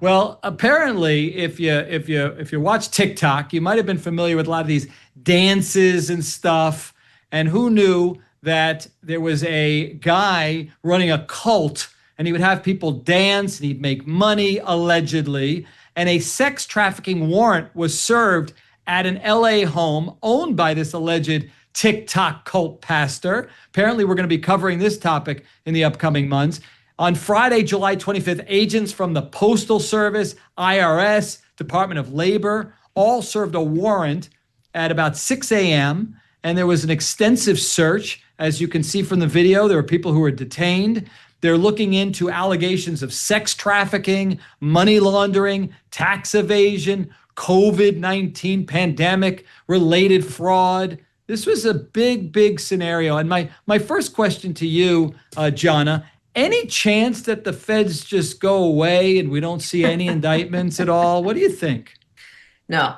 Well, apparently, if you watch TikTok, you might have been familiar with a lot of these dances and stuff. And who knew that there was a guy running a cult, and he would have people dance and he'd make money allegedly. And a sex trafficking warrant was served at an LA home owned by this alleged TikTok cult pastor. Apparently, we're going to be covering this topic in the upcoming months. On Friday, July 25th, agents from the Postal Service, IRS, Department of Labor, all served a warrant at about 6 a.m. And there was an extensive search. As you can see from the video, there were people who were detained. They're looking into allegations of sex trafficking, money laundering, tax evasion, COVID-19 pandemic related fraud. This was a big, big scenario. And my first question to you, Jonna, any chance that the feds just go away and we don't see any indictments at all? What do you think? No.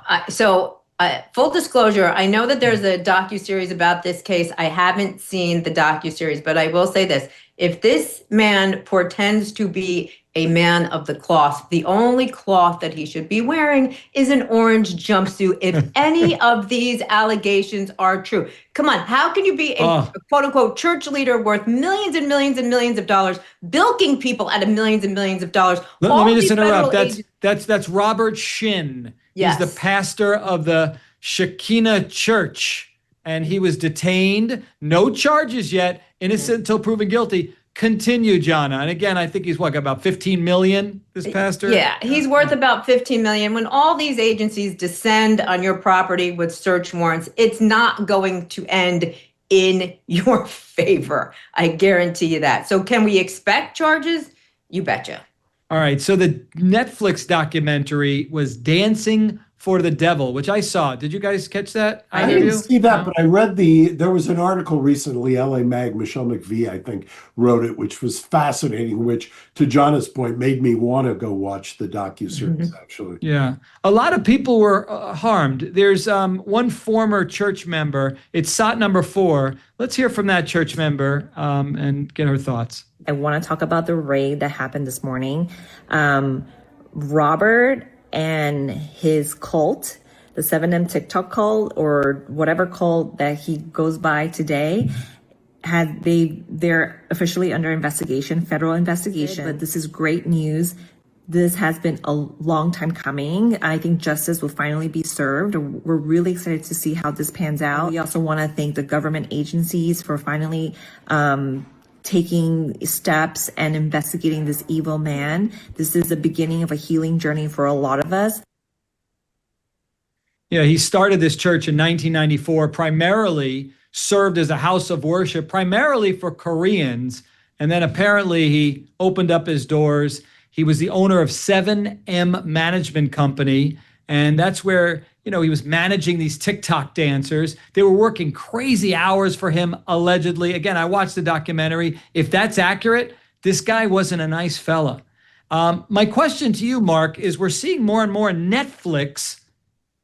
Full disclosure, I know that there's a docuseries about this case. I haven't seen the docuseries, but I will say this. If this man portends to be a man of the cloth, the only cloth that he should be wearing is an orange jumpsuit. If any of these allegations are true, come on, how can you be a quote unquote church leader worth millions and millions and millions of dollars, bilking people out of millions and millions of dollars? Let me just interrupt. That's Robert Shin. Yes. He's the pastor of the Shekinah Church, and he was detained. No charges yet. Innocent until proven guilty. Continue, Jonna. And again, I think he's about 15 million, this pastor? Yeah, he's worth about 15 million. When all these agencies descend on your property with search warrants, it's not going to end in your favor. I guarantee you that. So can we expect charges? You betcha. All right. So the Netflix documentary was Dancing for the Devil, which I saw. Did you guys catch that? I didn't see that, but I read there was an article recently, LA Mag, Michelle McVie, I think, wrote it, which was fascinating, which, to Jonna's point, made me want to go watch the docuseries, actually. Yeah. A lot of people were harmed. There's one former church member. It's SOT number 4. Let's hear from that church member and get her thoughts. I want to talk about the raid that happened this morning. Robert and his cult, the 7M TikTok cult or whatever cult that he goes by today, they're officially under investigation, federal investigation. But this is great news. This has been a long time coming. I think justice will finally be served. We're really excited to see how this pans out. We also want to thank the government agencies for finally taking steps and investigating this evil man. This is the beginning of a healing journey for a lot of us. Yeah, he started this church in 1994, primarily served as a house of worship, primarily for Koreans. And then apparently he opened up his doors. He was the owner of 7M Management Company. And that's where, he was managing these TikTok dancers. They were working crazy hours for him, allegedly. Again, I watched the documentary. If that's accurate, this guy wasn't a nice fella. My question to you, Mark, is we're seeing more and more Netflix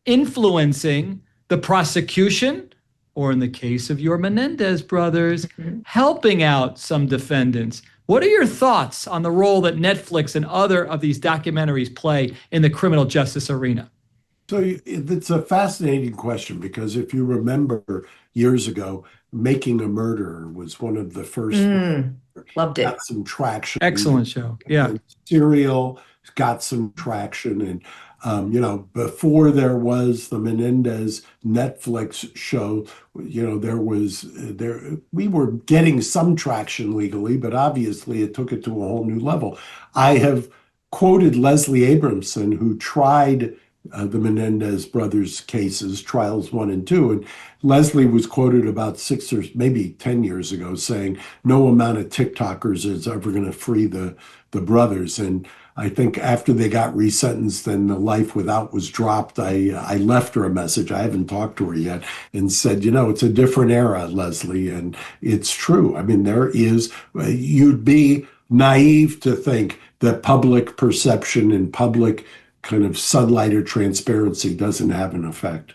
influencing the prosecution, or in the case of your Menendez brothers, helping out some defendants. What are your thoughts on the role that Netflix and other of these documentaries play in the criminal justice arena? So it's a fascinating question, because if you remember years ago, Making a Murderer was one of the first. Loved it. Got some traction. Excellent show. Yeah. And Serial got some traction. And, before there was the Menendez Netflix show, we were getting some traction legally, but obviously it took it to a whole new level. I have quoted Leslie Abramson, who tried the Menendez brothers cases, trials 1 and 2. And Leslie was quoted about 6 or maybe 10 years ago saying, no amount of TikTokers is ever going to free the brothers. And I think after they got resentenced and the life without was dropped, I left her a message. I haven't talked to her yet, and said, it's a different era, Leslie. And it's true. I mean, you'd be naive to think that public perception and public kind of sunlight or transparency doesn't have an effect.